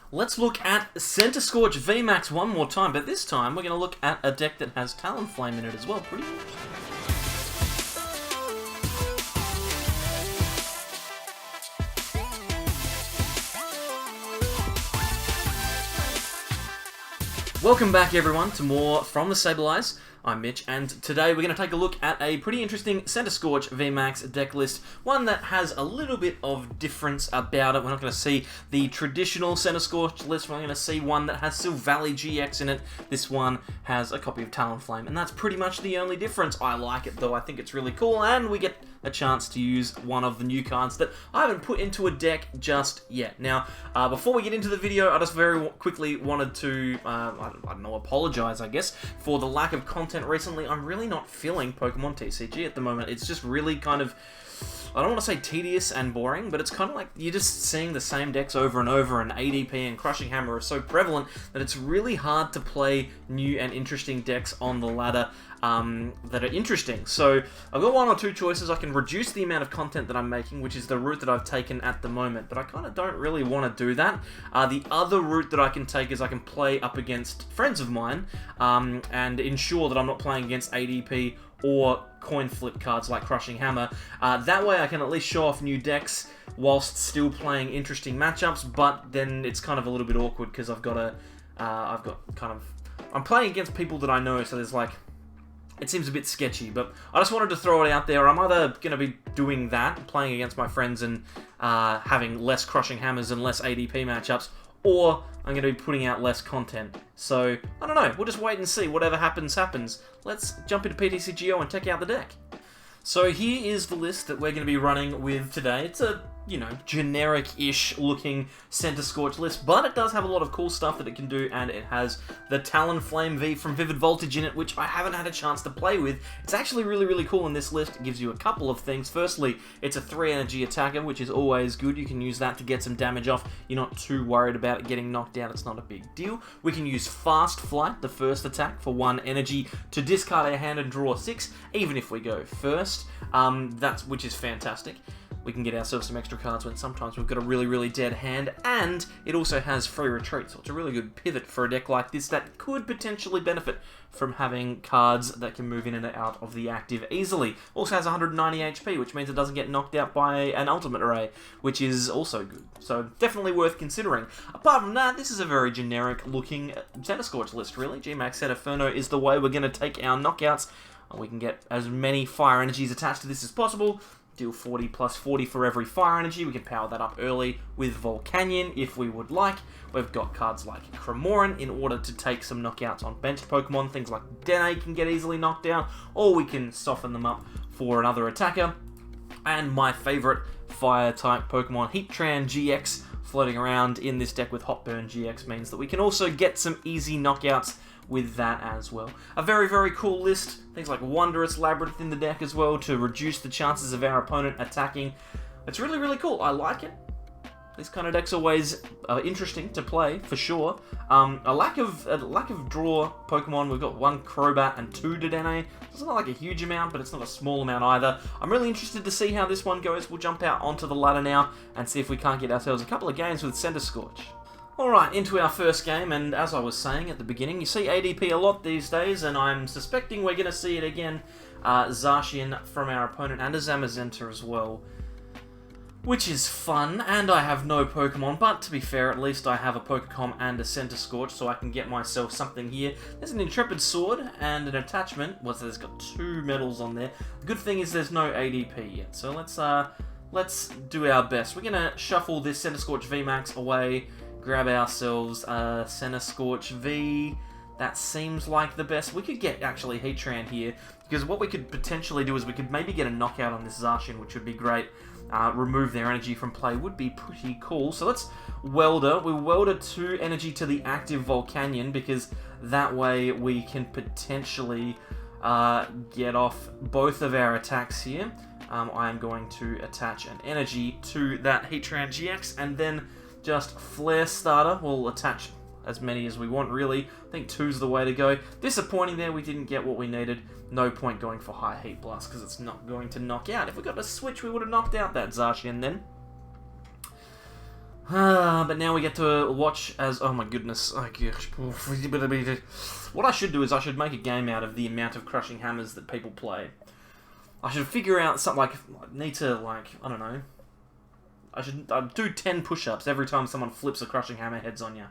Let's look at Centiskorch VMAX one more time, but this time we're going to look at a deck that has Talonflame in it as well. Pretty interesting. Welcome back everyone to more from the Sable Eyes. I'm Mitch, and today we're going to take a look at a pretty interesting Centiskorch VMAX deck list, one that has a little bit of difference about it. We're not going to see the traditional Centiskorch list, we're going to see one that has Sylvally GX in it. This one has a copy of Talonflame, and that's pretty much the only difference. I like it though, I think it's really cool, and we get a chance to use one of the new cards that I haven't put into a deck just yet. Now, before we get into the video, I just very quickly wanted to, I don't know, apologize, I guess, for the lack of content recently. I'm really not feeling Pokemon TCG at the moment. It's just really kind of, I don't want to say tedious and boring, but it's kind of like you're just seeing the same decks over and over, and ADP and Crushing Hammer are so prevalent that it's really hard to play new and interesting decks on the ladder that are interesting. So I've got one or two choices. I can reduce the amount of content that I'm making, which is the route that I've taken at the moment, but I kind of don't really want to do that. The other route that I can take is I can play up against friends of mine and ensure that I'm not playing against ADP or coin flip cards like Crushing Hammer. That way I can at least show off new decks whilst still playing interesting matchups, but then it's kind of a little bit awkward because I'm playing against people that I know, so there's like, it seems a bit sketchy, but I just wanted to throw it out there. I'm either going to be doing that, playing against my friends and having less Crushing Hammers and less ADP matchups, or I'm going to be putting out less content. So, I don't know, we'll just wait and see. Whatever happens, happens. Let's jump into PTCGO and check out the deck. So here is the list that we're going to be running with today. It's a, generic-ish looking Centiskorch list, but it does have a lot of cool stuff that it can do, and it has the Talonflame V from Vivid Voltage in it, which I haven't had a chance to play with. It's actually really, really cool in this list. It gives you a couple of things. Firstly, it's a 3-energy attacker, which is always good. You can use that to get some damage off. You're not too worried about it getting knocked out. It's not a big deal. We can use Fast Flight, the first attack, for 1 energy to discard our hand and draw 6, even if we go first, which is fantastic. We can get ourselves some extra cards when sometimes we've got a really, really dead hand, and it also has free retreat, so it's a really good pivot for a deck like this that could potentially benefit from having cards that can move in and out of the active easily. Also has 190 HP, which means it doesn't get knocked out by an ultimate array, which is also good. So definitely worth considering. Apart from that, this is a very generic looking Centiskorch list, really. GMAX Set Inferno is the way we're going to take our knockouts. We can get as many fire energies attached to this as possible. Deal 40 plus 40 for every fire energy. We can power that up early with Volcanion if we would like. We've got cards like Cramorant in order to take some knockouts on benched Pokemon. Things like Dedenne can get easily knocked out, or we can soften them up for another attacker. And my favorite fire-type Pokemon, Heatran-GX, floating around in this deck with Hotburn GX means that we can also get some easy knockouts with that as well. A very, very cool list. Things like Wondrous Labyrinth in the deck as well to reduce the chances of our opponent attacking. It's really, really cool. I like it. This kind of deck's always interesting to play, for sure. A lack of draw Pokemon. We've got 1 Crobat and 2 Dedenne. It's not like a huge amount, but it's not a small amount either. I'm really interested to see how this one goes. We'll jump out onto the ladder now and see if we can't get ourselves a couple of games with Centiskorch. Alright, into our first game, and as I was saying at the beginning, you see ADP a lot these days, and I'm suspecting we're going to see it again. Zacian from our opponent, and a Zamazenta as well, which is fun, and I have no Pokemon, but to be fair, at least I have a Pokecom and a Centiskorch, so I can get myself something here. There's an Intrepid Sword and an attachment. Well, there's got 2 medals on there. The good thing is there's no ADP yet, so let's do our best. We're going to shuffle this Centiskorch VMAX away, grab ourselves a Centiskorch V. That seems like the best. We could get actually Heatran here, because what we could potentially do is we could maybe get a knockout on this Zacian, which would be great. Remove their energy from play would be pretty cool. So let's Welder. We'll Welder 2 energy to the active Volcanion, because that way we can potentially get off both of our attacks here. I am going to attach an energy to that Heatran-GX, and then just Flare Starter. We'll attach as many as we want, really. I think 2's the way to go. Disappointing there, we didn't get what we needed. No point going for High Heat Blast, because it's not going to knock out. If we got a switch, we would have knocked out that Zacian then. But now we get to watch as... Oh my goodness. Oh gosh. What I should do is I should make a game out of the amount of crushing hammers that people play. I should figure out something like... I need to, like, I don't know. I'd do 10 push-ups every time someone flips a crushing hammer heads on you.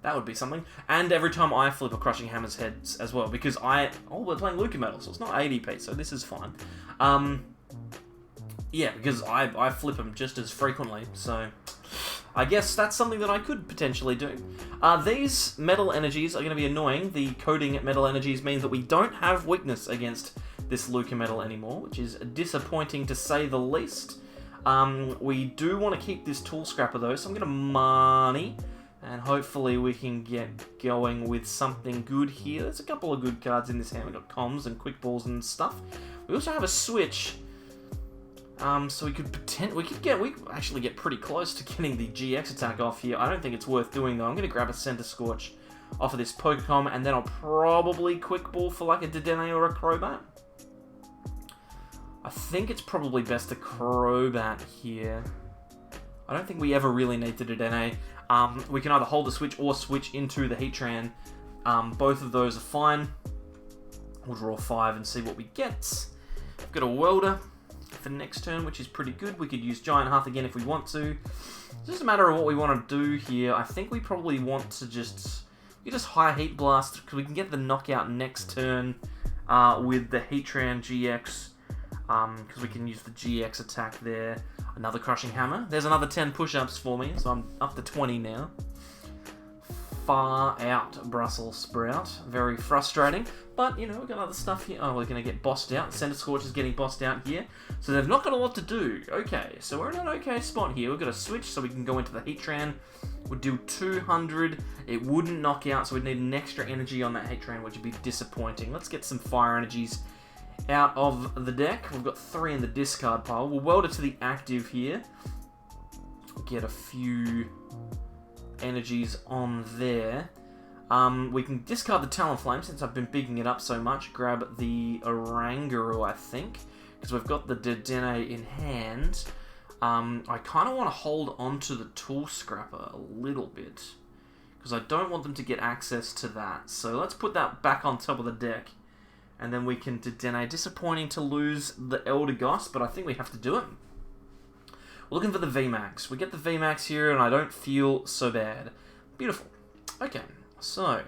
That would be something. And every time I flip a crushing hammer's heads as well. Because we're playing Luca Metal, so it's not ADP, so this is fine. Yeah, because I flip them just as frequently, so... I guess that's something that I could potentially do. These metal energies are going to be annoying. The coding metal energies means that we don't have weakness against this Luca Metal anymore, which is disappointing to say the least. We do want to keep this tool scrapper though, so I'm going to money, and hopefully we can get going with something good here. There's a couple of good cards in this hand. We've got comms and quick balls and stuff. We also have a switch. So we could actually get pretty close to getting the GX attack off here. I don't think it's worth doing though. I'm going to grab a Centiskorch off of this Pokemon, and then I'll probably quick ball for like a Dedenne or a Crobat. I think it's probably best to Crobat here. I don't think we ever really need the Dedenne. We can either hold the switch or switch into the Heatran. Both of those are fine. We'll draw 5 and see what we get. We've got a Welder for next turn, which is pretty good. We could use Giant Hearth again if we want to. It's just a matter of what we want to do here. I think we probably want to just High Heat Blast, because we can get the knockout next turn with the Heatran-GX, because we can use the GX attack there. Another Crushing Hammer. There's another 10 push-ups for me, so I'm up to 20 now. Far out, Brussels Sprout. Very frustrating. But, you know, we've got other stuff here. Oh, we're going to get bossed out. Centiskorch is getting bossed out here. So they've not got a lot to do. Okay, so we're in an okay spot here. We've got a switch so we can go into the Heatran. We'd do 200. It wouldn't knock out, so we'd need an extra energy on that Heatran, which would be disappointing. Let's get some fire energies out of the deck. We've got 3 in the discard pile. We'll weld it to the active here. Get a few energies on there. We can discard the Talonflame since I've been bigging it up so much. Grab the Oranguru, I think, because we've got the Dedenne in hand. I kind of want to hold on to the Tool Scrapper a little bit, because I don't want them to get access to that. So let's put that back on top of the deck, and then we can Dedenne. Disappointing to lose the Eldegoss, but I think we have to do it. We're looking for the VMAX. We get the VMAX here, and I don't feel so bad. Beautiful. Okay, so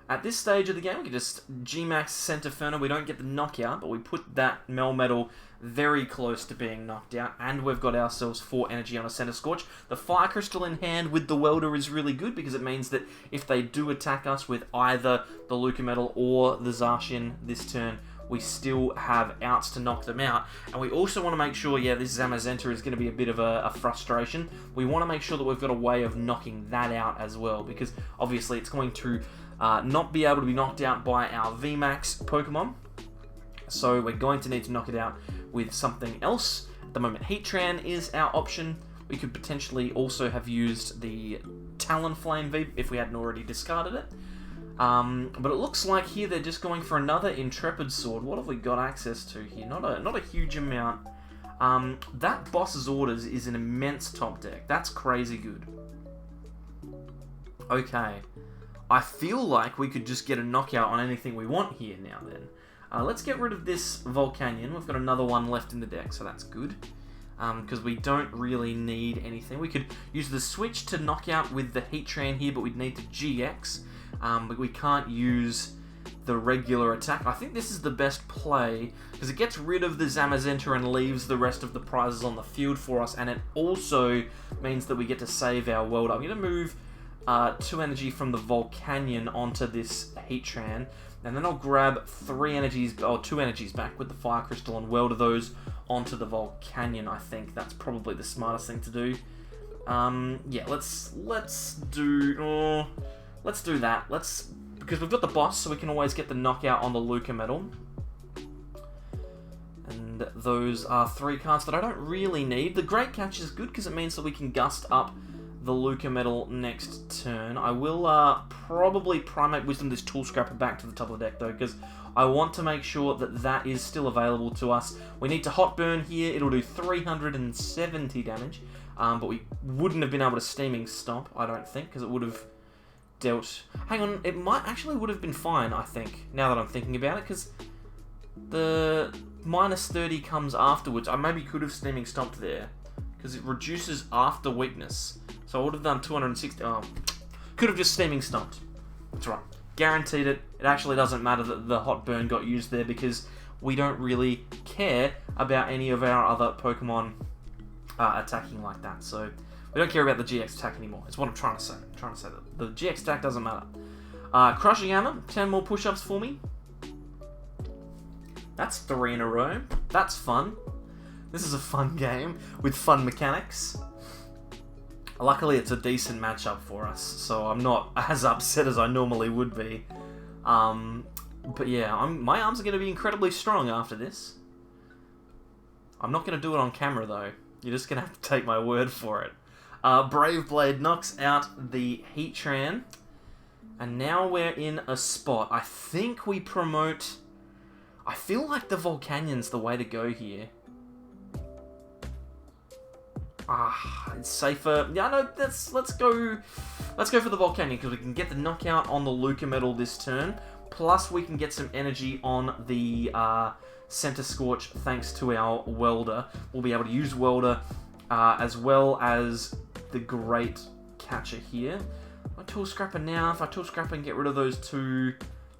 at this stage of the game, we can just Gmax Centinferno. We don't get the knockout, but we put that Melmetal very close to being knocked out, and we've got ourselves 4 energy on a Centiskorch. The Fire Crystal in hand with the Welder is really good, because it means that if they do attack us with either the Luca Metal or the Zacian this turn, we still have outs to knock them out. And we also want to make sure, yeah, this Zamazenta is going to be a bit of a frustration. We want to make sure that we've got a way of knocking that out as well, because obviously it's going to not be able to be knocked out by our VMAX Pokemon. So we're going to need to knock it out with something else. At the moment, Heatran is our option. We could potentially also have used the Talonflame V if we hadn't already discarded it. But it looks like here they're just going for another Intrepid Sword. What have we got access to here? Not a huge amount. That Boss's Orders is an immense top deck. That's crazy good. Okay. I feel like we could just get a knockout on anything we want here now then. Let's get rid of this Volcanion. We've got another one left in the deck, so that's good. Because we don't really need anything. We could use the switch to knock out with the Heatran here, but we'd need the GX. But we can't use the regular attack. I think this is the best play, because it gets rid of the Zamazenta and leaves the rest of the prizes on the field for us, and it also means that we get to save our world. I'm going to move 2 energy from the Volcanion onto this Heatran, and then I'll grab 3 energies, or 2 energies back with the Fire Crystal and welder those onto the Volcanion. I think that's probably the smartest thing to do. Yeah, let's do that. Because we've got the boss, so we can always get the knockout on the Luca Metal. And those are 3 cards that I don't really need. The Great Catch is good because it means that we can gust up the Luca Metal next turn. I will probably Primate Wisdom this Tool Scrapper back to the top of the deck though, because I want to make sure that that is still available to us. We need to Hot Burn here. It'll do 370 damage. but we wouldn't have been able to Steaming Stomp, I don't think, because it would have dealt... Hang on, it actually would have been fine, I think, now that I'm thinking about it, because the -30 comes afterwards. I maybe could have Steaming Stomped there, because it reduces after weakness. So I would have done 260... Oh, could have just Steaming Stomped. That's right. Guaranteed it. It actually doesn't matter that the Hot Burn got used there, because we don't really care about any of our other Pokemon attacking like that. So we don't care about the GX attack anymore. It's what I'm trying to say. I'm trying to say that the GX attack doesn't matter. Crushing Hammer, 10 more push-ups for me. That's 3 in a row. That's fun. This is a fun game with fun mechanics. Luckily, it's a decent matchup for us, so I'm not as upset as I normally would be. But yeah, my arms are going to be incredibly strong after this. I'm not going to do it on camera, though. You're just going to have to take my word for it. Brave Blade knocks out the Heatran. And now we're in a spot. I think we promote... I feel like the Volcanion's the way to go here. It's safer. Yeah, no, let's go for the Volcanion, because we can get the knockout on the Luca Metal this turn. Plus, we can get some energy on the Centiskorch thanks to our Welder. We'll be able to use Welder as well as the Great Catcher here. I Tool Scrapper now. If I Tool Scrapper and get rid of those two,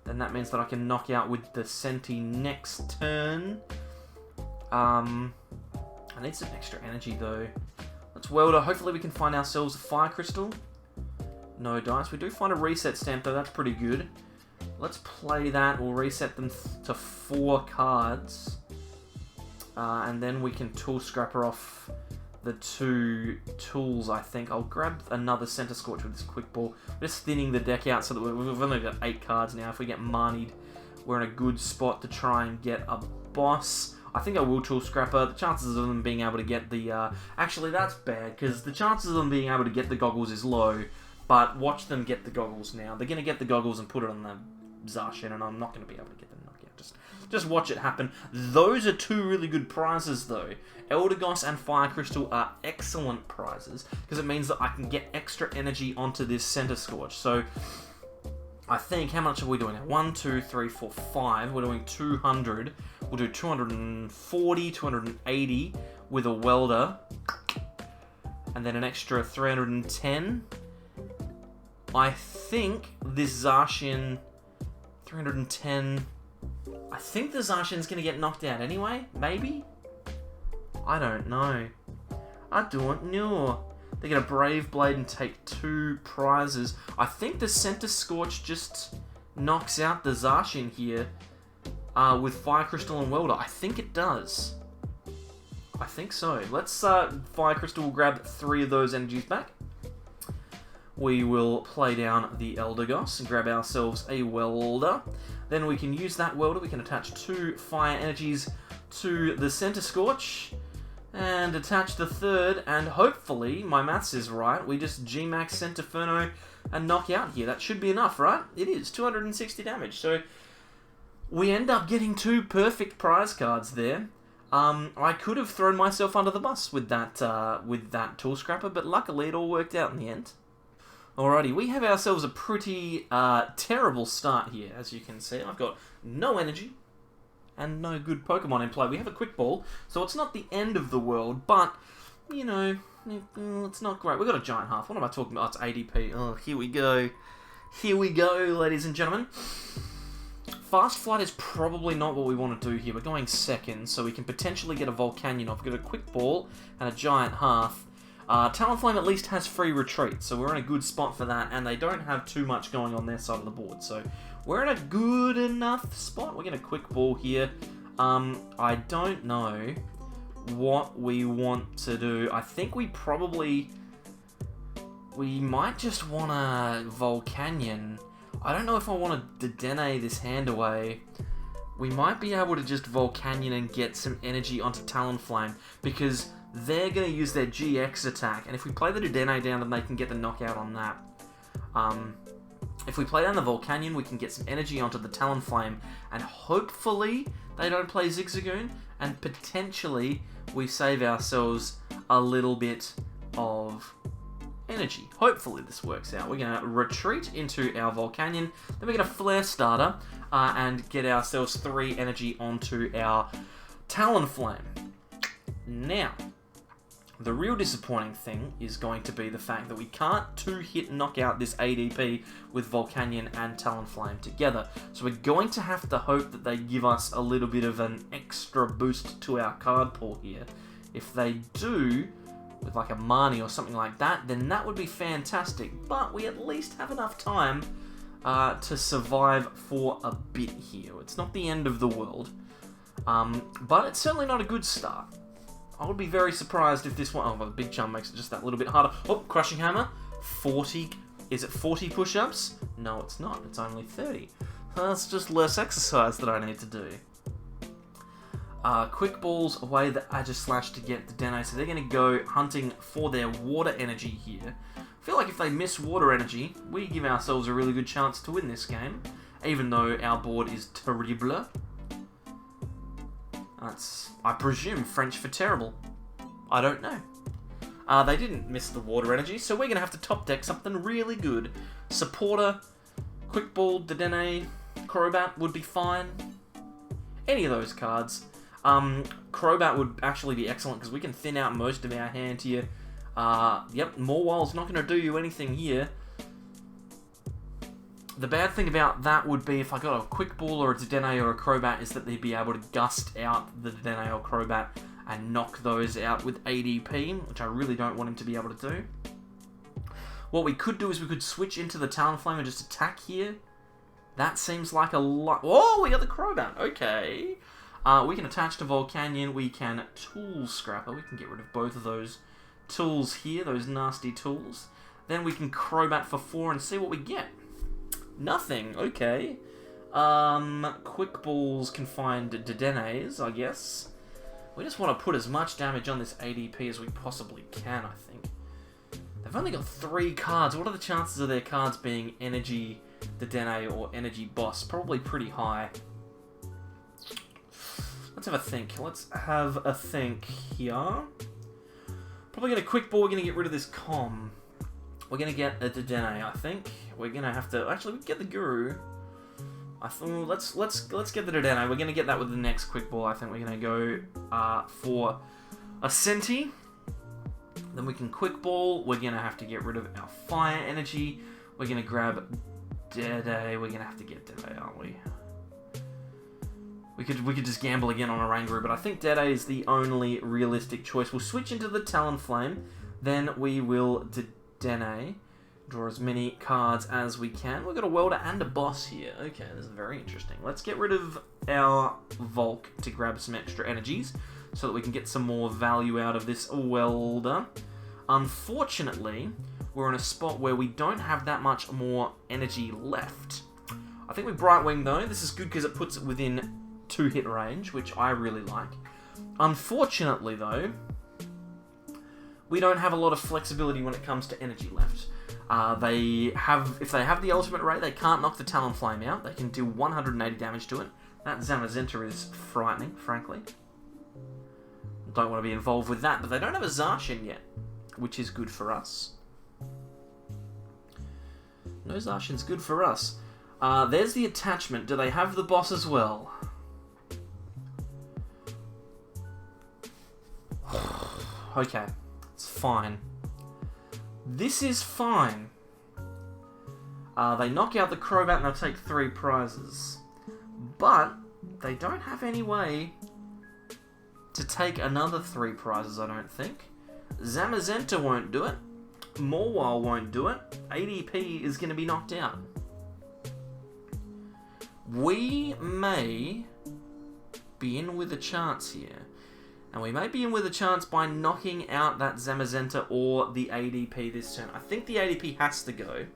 then that means that I can knock out with the Centi next turn. I need some extra energy though. Let's Welder. Hopefully we can find ourselves a Fire Crystal. No dice. We do find a Reset Stamp though. That's pretty good. Let's play that. We'll reset them to 4 cards. And then we can Tool Scrapper off the 2 tools, I think. I'll grab another Centiskorch with this Quick Ball. We're just thinning the deck out so that we've only got 8 cards now. If we get Marnied, we're in a good spot to try and get a boss. I think I will Tool Scrapper. The chances of them being able to get the... Actually, that's bad, because the chances of them being able to get the goggles is low. But watch them get the goggles now. They're going to get the goggles and put it on the Zacian, and I'm not going to be able to get the knockout. Just watch it happen. Those are 2 really good prizes, though. Eldegoss and Fire Crystal are excellent prizes, because it means that I can get extra energy onto this Centiskorch. So, I think, how much are we doing now? 1, 2, 3, 4, 5. We're doing 200. We'll do 240, 280 with a Welder. And then an extra 310. I think this Zacian... 310... I think the Zacian's going to get knocked out anyway. Maybe? I don't know. I don't know. They're going to Brave Blade and take 2 prizes. I think the Centiskorch just knocks out the Zacian here with Fire Crystal and Welder. I think it does. I think so. Let's Fire Crystal will grab 3 of those energies back. We will play down the Eldegoss and grab ourselves a Welder. Then we can use that Welder. We can attach 2 fire energies to the Centiskorch and attach the 3rd. And hopefully, my maths is right, we just G-Max Centinferno and knock out here. That should be enough, right? It is. 260 damage. So we end up getting 2 perfect prize cards there. I could have thrown myself under the bus with that Tool Scrapper, but luckily it all worked out in the end. Alrighty, we have ourselves a pretty terrible start here, as you can see. I've got no energy and no good Pokemon in play. We have a Quick Ball, so it's not the end of the world, but, you know, it's not great. We've got a Giant Hearth. What am I talking about? Oh, it's ADP. Oh, here we go. Here we go, ladies and gentlemen. Fast Flight is probably not what we want to do here. We're going second, so we can potentially get a Volcanion off. We've got a Quick Ball and a Giant Hearth. Talonflame at least has free retreat, so we're in a good spot for that, and they don't have too much going on their side of the board, so we're in a good enough spot. We're going to Quick Ball here. I don't know what we want to do. I think we might just want a Volcanion. I don't know if I want to Dedenne this hand away. We might be able to just Volcanion and get some energy onto Talonflame, because they're going to use their GX attack, and if we play the Dedenne down, then they can get the knockout on that. If we play down the Volcanion, we can get some energy onto the Talonflame, and hopefully they don't play Zigzagoon, and potentially we save ourselves a little bit of energy. Hopefully this works out. We're going to retreat into our Volcanion, then we're going to Flare Starter and get ourselves 3 energy onto our Talonflame. Now, the real disappointing thing is going to be the fact that we can't 2-hit knock out this ADP with Volcanion and Talonflame together. So we're going to have to hope that they give us a little bit of an extra boost to our card pool here. If they do, with like a Marnie or something like that, then that would be fantastic. But we at least have enough time to survive for a bit here. It's not the end of the world, but it's certainly not a good start. I would be very surprised if this one... Oh, well, the big jump makes it just that little bit harder. Oh, Crushing Hammer. 40... Is it 40 push-ups? No, it's not. It's only 30. That's just less exercise that I need to do. Quick Balls away the Aegislash to get the Dedenne, so they're going to go hunting for their water energy here. I feel like if they miss water energy, we give ourselves a really good chance to win this game, even though our board is terrible. That's, I presume, French for terrible. I don't know. They didn't miss the water energy, so we're going to have to top deck something really good. Supporter, Quick Ball, Dedenne, Crobat would be fine. Any of those cards. Crobat would actually be excellent because we can thin out most of our hand here. Yep, Morwell's not going to do you anything here. The bad thing about that would be if I got a Quick Ball or a Dedenne or a Crobat is that they'd be able to gust out the Dedenne or Crobat and knock those out with ADP, which I really don't want him to be able to do. What we could do is we could switch into the Talonflame and just attack here. That seems like a lot. Oh, we got the Crobat. Okay. We can attach to Volcanion. We can Tool Scrapper. We can get rid of both of those tools here, those nasty tools. Then we can Crobat for 4 and see what we get. Nothing. Okay. Quick Balls can find Dedennes, I guess. We just want to put as much damage on this ADP as we possibly can, I think. They've only got 3 cards. What are the chances of their cards being Energy Dedenne or Energy Boss? Probably pretty high. Let's have a think. Let's have a think here. Probably going to Quick Ball. We're going to get rid of this Com. We're going to get a Dedenne, I think. We're going to have to... Actually, we can get the Guru. I thought, let's get the Dedenne. We're going to get that with the next Quick Ball. I think we're going to go for a Centi. Then we can Quick Ball. We're going to have to get rid of our Fire Energy. We're going to grab Dedenne. We're going to have to get Dedenne, aren't we? We could just gamble again on Oranguru, but I think Dedenne is the only realistic choice. We'll switch into the Talonflame. Then we will Dedenne. Draw as many cards as we can. We've got a Welder and a Boss here. Okay, this is very interesting. Let's get rid of our Volk to grab some extra energies so that we can get some more value out of this Welder. Unfortunately, we're in a spot where we don't have that much more energy left. I think with Brightwing, though, this is good because it puts it within 2-hit range, which I really like. Unfortunately, though, we don't have a lot of flexibility when it comes to energy left. If they have the ultimate rate, they can't knock the Talonflame out. They can do 180 damage to it. That Zamazenta is frightening, frankly. Don't want to be involved with that, but they don't have a Zacian yet, which is good for us. No Zacian's good for us. There's the attachment. Do they have the Boss as well? Okay, it's fine. This is fine. They knock out the Crobat and they'll take 3 prizes. But they don't have any way to take another 3 prizes, I don't think. Zamazenta won't do it. Morwell won't do it. ADP is going to be knocked out. We may be in with a chance here. And we may be in with a chance by knocking out that Zamazenta or the ADP this turn. I think the ADP has to go.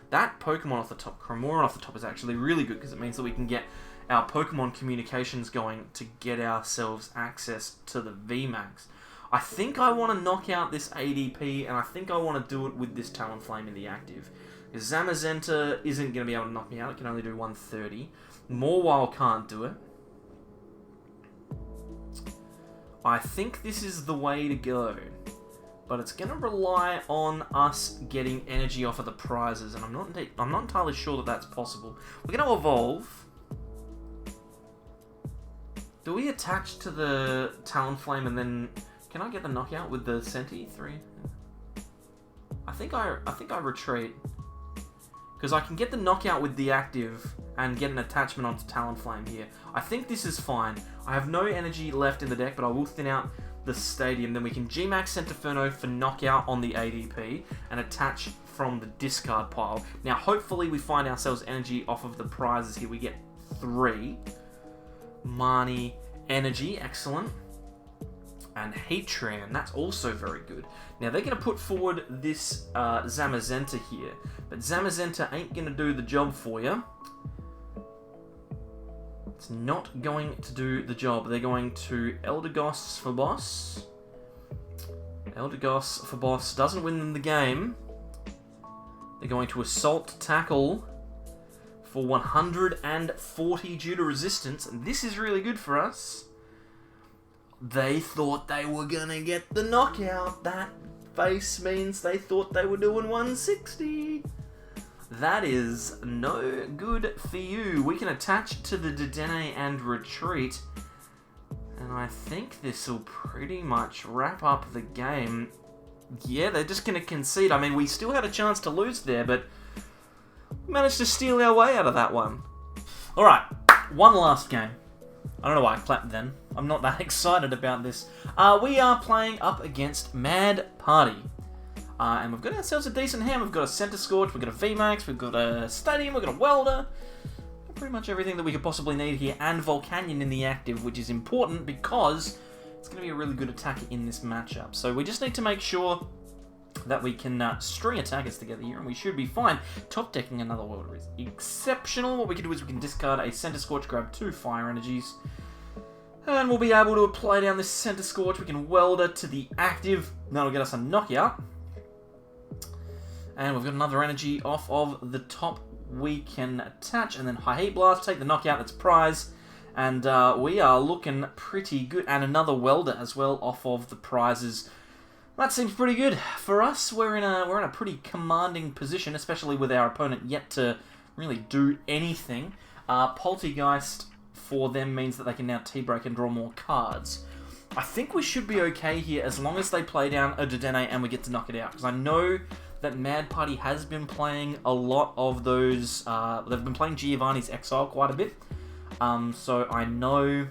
That Pokemon off the top, Cramorant off the top, is actually really good because it means that we can get our Pokemon communications going to get ourselves access to the VMAX. I think I want to knock out this ADP, and I think I want to do it with this Talonflame in the active. Because Zamazenta isn't going to be able to knock me out. It can only do 130. Morwell can't do it. I think this is the way to go. but it's going to rely on us getting energy off of the prizes, and I'm not entirely sure that that's possible. We're going to evolve. Do we attach to the Talonflame and then can I get the knockout with the Centi 3? I think I retreat because I can get the knockout with the active and get an attachment onto Talonflame here. I think this is fine. I have no energy left in the deck, but I will thin out the stadium. Then we can G-Max Centinferno for knockout on the ADP and attach from the discard pile. Now, hopefully we find ourselves energy off of the prizes here. We get 3. Marnie energy, excellent. And Heatran, that's also very good. Now, they're going to put forward this Zamazenta here, but Zamazenta ain't going to do the job for you. It's not going to do the job. They're going to Eldegoss for boss. Eldegoss for boss doesn't win them the game. They're going to Assault Tackle for 140 due to resistance, and this is really good for us. They thought they were gonna get the knockout. That face means they thought they were doing 160. That is no good for you. We can attach to the Dedenne and retreat. And I think this will pretty much wrap up the game. Yeah, they're just gonna concede. I mean, we still had a chance to lose there, but we managed to steal our way out of that one. Alright, one last game. I don't know why I clapped then. I'm not that excited about this. We are playing up against Mad Party. And we've got ourselves a decent hand. We've got a Centiskorch, we've got a VMAX, we've got a Stadium, we've got a Welder. Pretty much everything that we could possibly need here. And Volcanion in the active, which is important because it's going to be a really good attacker in this matchup. So we just need to make sure that we can string attackers together here, and we should be fine. Top decking another Welder is exceptional. What we can do is we can discard a Centiskorch, grab 2 fire energies, and we'll be able to play down this Centiskorch. We can Welder to the active. That'll get us a knockout. And we've got another energy off of the top we can attach, and then High Heat Blast, take the knockout, that's prize. And we are looking pretty good. And another Welder as well off of the prizes. That seems pretty good for us. We're in a pretty commanding position, especially with our opponent yet to really do anything. Poltergeist for them means that they can now T-break and draw more cards. I think we should be okay here as long as they play down a Dedenne and we get to knock it out. Because I know that Mad Party has been playing a lot of those. They've been playing Giovanni's Exile quite a bit. So I know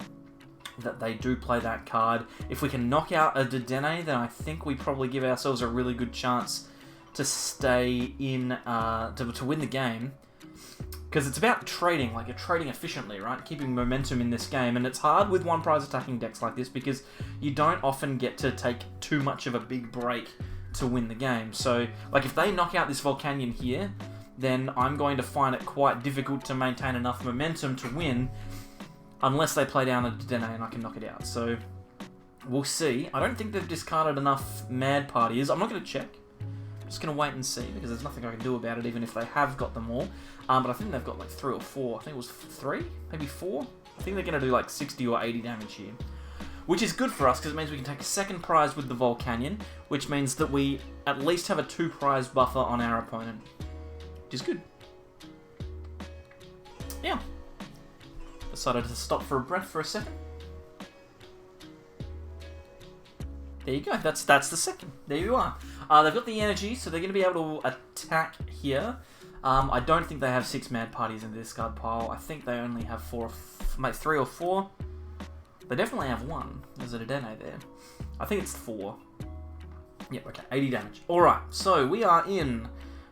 that they do play that card. If we can knock out a Dedenne, then I think we probably give ourselves a really good chance to stay in, to win the game. Because it's about trading, like you're trading efficiently, right? Keeping momentum in this game. And it's hard with one prize attacking decks like this because you don't often get to take too much of a big break to win the game. So, like if they knock out this Volcanion here, then I'm going to find it quite difficult to maintain enough momentum to win unless they play down a Dedenne and I can knock it out. So, we'll see. I don't think they've discarded enough Mad Partiers. I'm not going to check. I'm just going to wait and see because there's nothing I can do about it even if they have got them all. But I think they've got like 3 or 4. I think it was 3? Maybe 4? I think they're going to do like 60 or 80 damage here. Which is good for us because it means we can take a second prize with the Volcanion, which means that we at least have a 2 prize buffer on our opponent. Which is good. Yeah. Decided to stop for a breath for a second. There you go. That's the second. There you are. They've got the energy, so they're going to be able to attack here. I don't think they have 6 Mad Parties in the discard pile. I think they only have 3 or 4. They definitely have 1. There's a Dedenne there. I think it's 4. Yep, okay. 80 damage. Alright, so we are in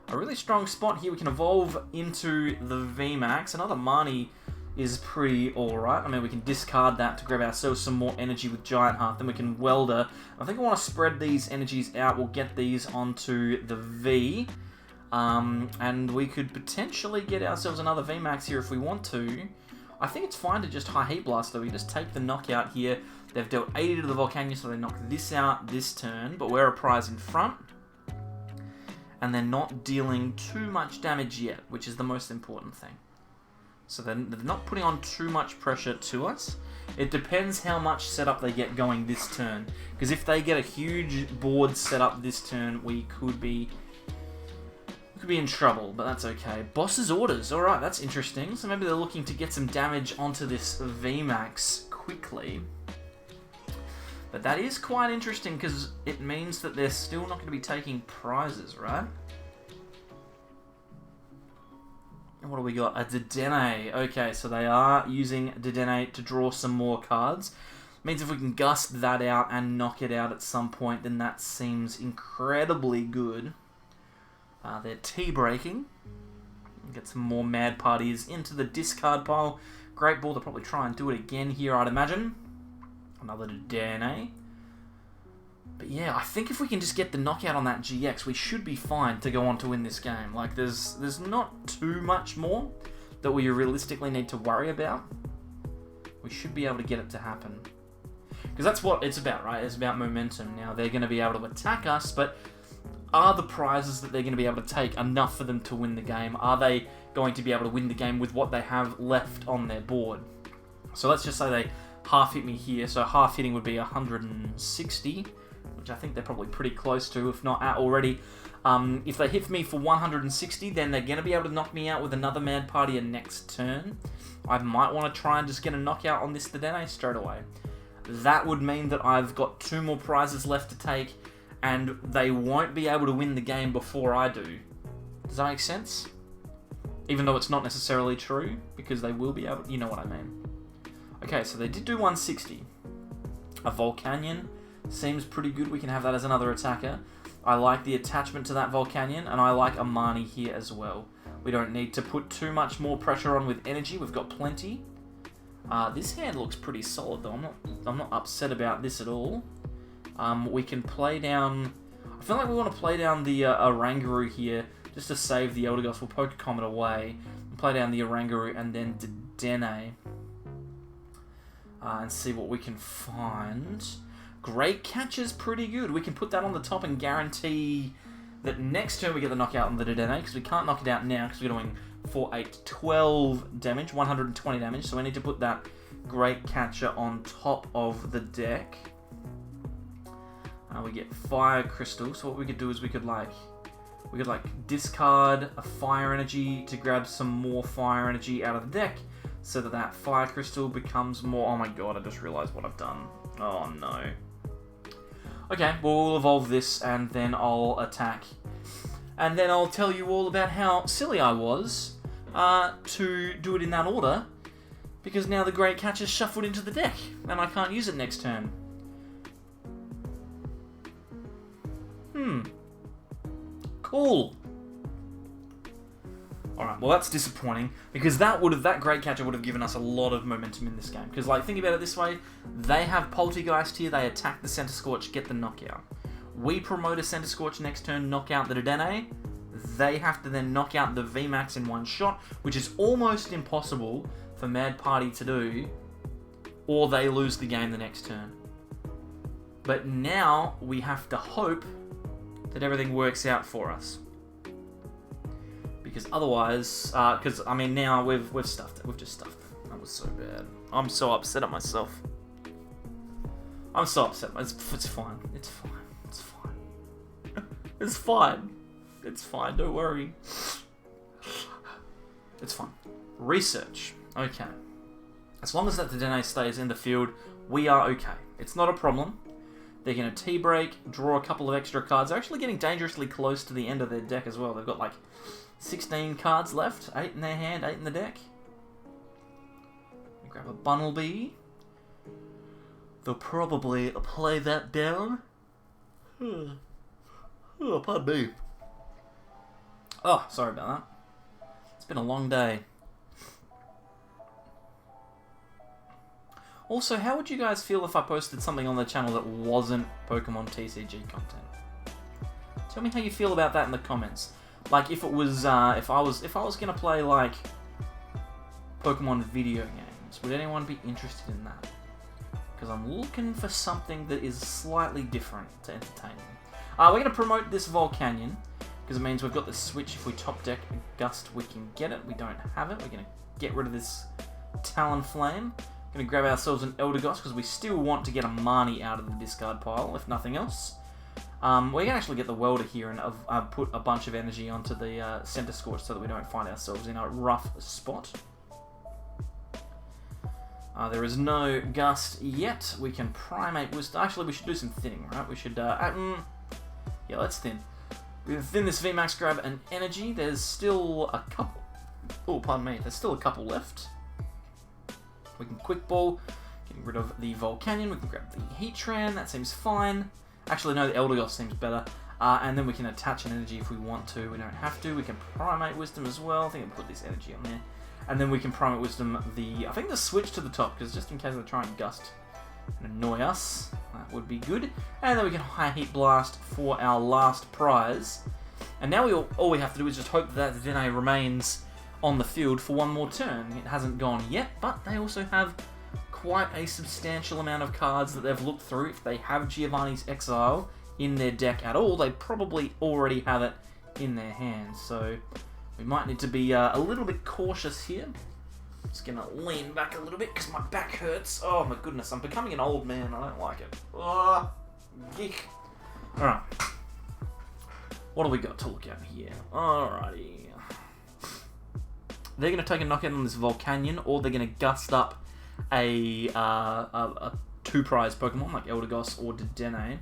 a really strong spot here. We can evolve into the VMAX. Another Marnie is pretty alright. I mean, we can discard that to grab ourselves some more energy with Giant Hearth. Then we can Welder. I think I want to spread these energies out. We'll get these onto the V. And we could potentially get ourselves another VMAX here if we want to. I think it's fine to just High Heat Blast though. We just take the knockout here. They've dealt 80 to the Volcanion, so they knock this out this turn. But we're a prize in front. And they're not dealing too much damage yet, which is the most important thing. So they're not putting on too much pressure to us. It depends how much setup they get going this turn. Because if they get a huge board set up this turn, we could be in trouble, but that's okay. Boss's orders. Alright, that's interesting. So maybe they're looking to get some damage onto this VMAX quickly. But that is quite interesting because it means that they're still not going to be taking prizes, right? And what do we got? A Dedenne. Okay, so they are using Dedenne to draw some more cards. Means if we can gust that out and knock it out at some point, then that seems incredibly good. They're T-breaking. Get some more Mad Parties into the discard pile. Great Ball to probably try and do it again here, I'd imagine. Another Dedenne. But yeah, I think if we can just get the knockout on that GX, we should be fine to go on to win this game. Like, there's not too much more that we realistically need to worry about. We should be able to get it to happen. Because that's what it's about, right? It's about momentum. Now, they're going to be able to attack us, but are the prizes that they're going to be able to take enough for them to win the game? Are they going to be able to win the game with what they have left on their board? So let's just say they half hit me here. So half hitting would be 160, which I think they're probably pretty close to, if not at already. If they hit me for 160, then they're going to be able to knock me out with another Mad Party next turn. I might want to try and just get a knockout on this Dedenne straight away. That would mean that I've got 2 more prizes left to take, and they won't be able to win the game before I do. Does that make sense? Even though it's not necessarily true, because they will be able to, you know what I mean. Okay, so they did do 160. A Volcanion seems pretty good. We can have that as another attacker. I like the attachment to that Volcanion, and I like Amani here as well. We don't need to put too much more pressure on with energy. We've got plenty. This hand looks pretty solid, though. I'm not upset about this at all. We can play down... I feel like we want to play down the Oranguru here, just to save the Eldegoss. We'll poke Comet away. Play down the Oranguru and then Dedenne. And see what we can find. Great Catch is pretty good. We can put that on the top and guarantee that next turn we get the knockout on the Dedenne, because we can't knock it out now because we're doing 4, 8, 12 damage, 120 damage. So we need to put that Great Catcher on top of the deck. We get Fire Crystal. So what we could do is we could discard a Fire Energy to grab some more Fire Energy out of the deck, so that that Fire Crystal becomes more... Oh my god, I just realised what I've done. Oh no. Okay, well, we'll evolve this, and then I'll attack. And then I'll tell you all about how silly I was to do it in that order, because now the Great Catch is shuffled into the deck, and I can't use it next turn. Cool. Alright, well that's disappointing, because that Great Catcher would have given us a lot of momentum in this game. Because, like, think about it this way, they have Poltergeist here, they attack the Centiskorch, get the knockout. We promote a Centiskorch next turn, knock out the Dedenne, they have to then knock out the VMAX in one shot, which is almost impossible for Mad Party to do, or they lose the game the next turn. But now, we have to hope that everything works out for us. Because otherwise, because I mean now we've stuffed it. We've just stuffed it. That was so bad. I'm so upset at myself. I'm so upset. It's fine. It's fine. It's fine. It's fine. It's fine. Don't worry. It's fine. Research. Okay. As long as that Dedenne stays in the field, we are okay. It's not a problem. They're going to T-break, draw a couple of extra cards. They're actually getting dangerously close to the end of their deck as well. They've got like 16 cards left, 8 in their hand, 8 in the deck. Grab a Bunnelby. They'll probably play that down. Oh, pardon me. Oh, sorry about that. It's been a long day. Also, how would you guys feel if I posted something on the channel that wasn't Pokemon TCG content? Tell me how you feel about that in the comments. Like, if it was, if I was gonna play like Pokemon video games, would anyone be interested in that? Because I'm looking for something that is slightly different to entertain me. We're gonna promote this Volcanion. because it means we've got the switch. If we top deck a Gust, we can get it. We don't have it. We're going to get rid of this Talonflame. Going to grab ourselves an Eldegoss, because we still want to get a Marnie out of the discard pile, if nothing else. We can actually get the Welder here and put a bunch of energy onto the Centiskorch so that we don't find ourselves in a rough spot. There is no Gust yet. We can Primate Wisdom. Actually, we should do some thinning, right? We should... yeah, let's thin. We can thin this VMAX, grab an energy. There's still a couple... Oh, pardon me. There's still a couple left. We can Quick Ball. Getting rid of the Volcanion. We can grab the Heatran. That seems fine. Actually, no, the Eldegoss seems better. And then we can attach an energy if we want to. We don't have to. We can Primate Wisdom as well. I think I'll put this energy on there. And then we can Primate Wisdom I think the switch to the top, because just in case they try and Gust and annoy us, that would be good. And then we can High Heat Blast for our last prize. And now all we have to do is just hope that the Dedenne remains on the field for one more turn. It hasn't gone yet, but they also have quite a substantial amount of cards that they've looked through. If they have Giovanni's Exile in their deck at all, they probably already have it in their hands. So we might need to be a little bit cautious here. Just going to lean back a little bit because my back hurts. Oh my goodness, I'm becoming an old man. I don't like it. Oh, geek. Alright. What do we got to look at here? Alrighty. They're going to take a knockout on this Volcanion, or they're going to Gust up a two-prize Pokemon like Eldegoss or Dedenne.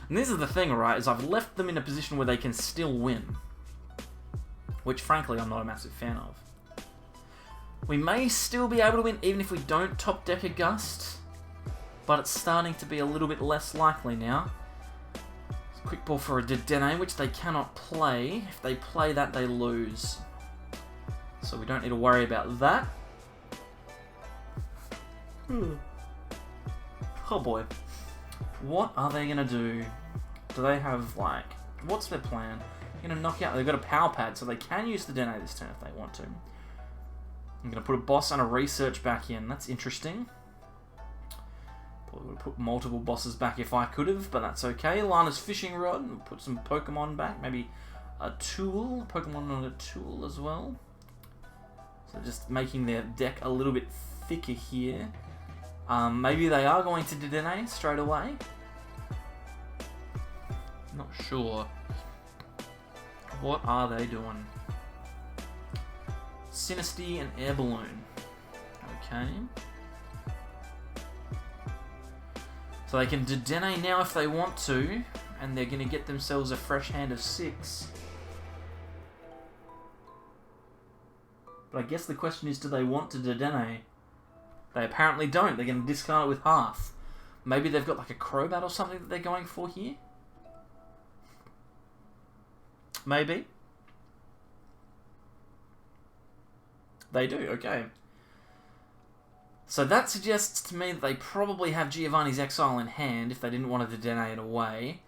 And this is the thing, right, is I've left them in a position where they can still win, which frankly I'm not a massive fan of. We may still be able to win even if we don't top deck a Gust, but it's starting to be a little bit less likely now. Quick Ball for a Dedenne, which they cannot play. If they play that, they lose. So we don't need to worry about that. Oh boy. What are they going to do? Do they have, like... What's their plan? They're going to knock out... They've got a Power Pad, so they can use the Dedenne this turn if they want to. I'm going to put a Boss and a Research back in. That's interesting. Probably would have put multiple bosses back if I could have, but that's okay. Lana's Fishing Rod. We'll put some Pokemon back. Maybe a Tool. Pokemon on a Tool as well. So just making their deck a little bit thicker here. Maybe they are going to Dedenne straight away. Not sure. What are they doing? Sinistea and Air Balloon. Okay. So they can Dedenne now if they want to, and they're going to get themselves a fresh hand of 6. But I guess the question is, do they want to Dedenne? They apparently don't. They're going to discard it with half. Maybe they've got like a Crobat or something that they're going for here? Maybe. They do, okay. So that suggests to me that they probably have Giovanni's Exile in hand if they didn't want to Dedenne it away.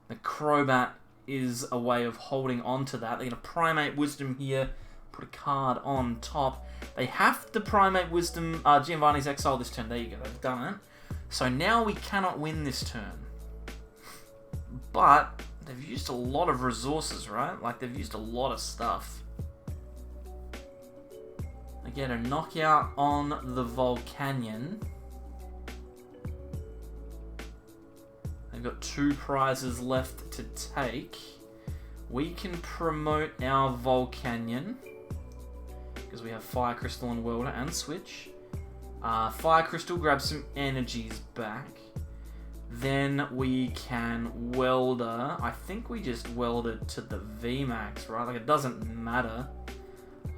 The Crobat is a way of holding on to that. They're going to Primate Wisdom here, put a card on top. They have to Primate Wisdom Giovanni's Exile this turn. There you go, they've done it. So now we cannot win this turn. But they've used a lot of resources, right? Like, they've used a lot of stuff. They get a knockout on the Volcanion. They've got 2 prizes left to take. We can promote our Volcanion, because we have Fire Crystal and Welder and Switch. Fire Crystal grabs some energies back. Then we can Welder. I think we just welded to the VMAX, right? Like, it doesn't matter.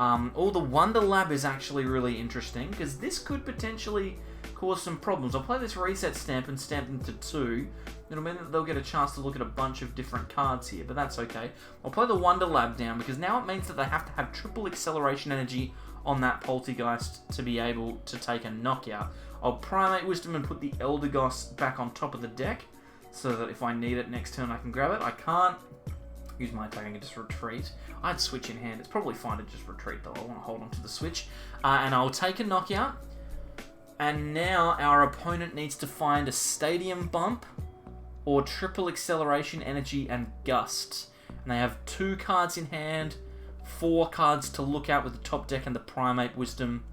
Oh, the Wonder Lab is actually really interesting, because this could potentially cause some problems. I'll play this Reset Stamp and stamp them to 2. It'll mean that they'll get a chance to look at a bunch of different cards here, but that's okay. I'll play the Wonder Lab down, because now it means that they have to have triple acceleration energy on that Poltergeist to be able to take a knockout. I'll Primate Wisdom and put the Eldegoss back on top of the deck, so that if I need it next turn I can grab it. I can't use my attack, I can just retreat. I had Switch in hand. It's probably fine to just retreat though. I want to hold on to the Switch. And I'll take a knockout. And now our opponent needs to find a Stadium Bump or triple acceleration energy and Gust. And they have 2 cards in hand, 4 cards to look at with the top deck and the Primate Wisdom.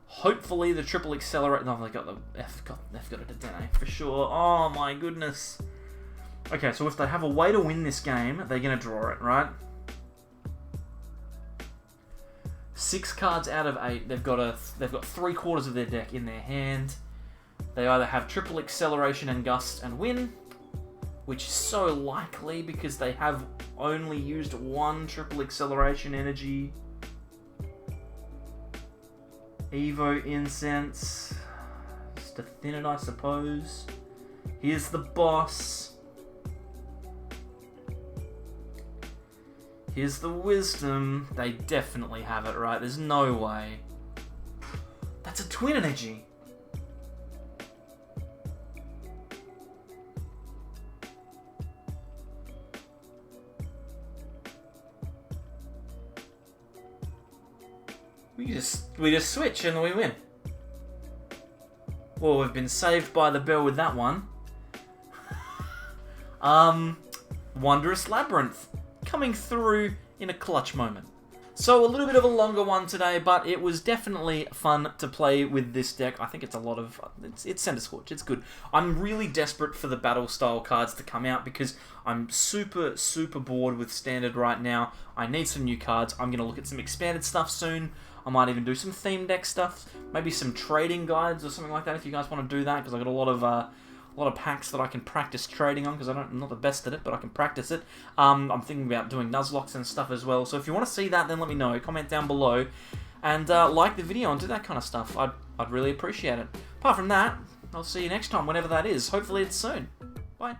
Hopefully the triple accelerate. No, they've got a Dedenne for sure. Oh my goodness. Okay, so if they have a way to win this game, they're gonna draw it, right? 6 cards out of 8. They've got 3/4 of their deck in their hand. They either have triple acceleration and gust and win, which is so likely because they have only used 1 triple acceleration energy. Evo Incense. Just to thin it, I suppose. Here's the boss. Here's the wisdom. They definitely have it, right? There's no way. That's a twin energy. We just switch and we win. Well, we've been saved by the bell with that one. Wondrous Labyrinth coming through in a clutch moment. So a little bit of a longer one today, but it was definitely fun to play with this deck. I think it's a lot of... It's Centiskorch. It's good. I'm really desperate for the battle style cards to come out because I'm super, super bored with Standard right now. I need some new cards. I'm going to look at some expanded stuff soon. I might even do some theme deck stuff. Maybe some trading guides or something like that if you guys want to do that, because I've got a lot of packs that I can practice trading on, because I'm not the best at it, but I can practice it. I'm thinking about doing Nuzlockes and stuff as well, so if you want to see that, then let me know. Comment down below, and like the video and do that kind of stuff. I'd really appreciate it. Apart from that, I'll see you next time, whenever that is. Hopefully it's soon. Bye.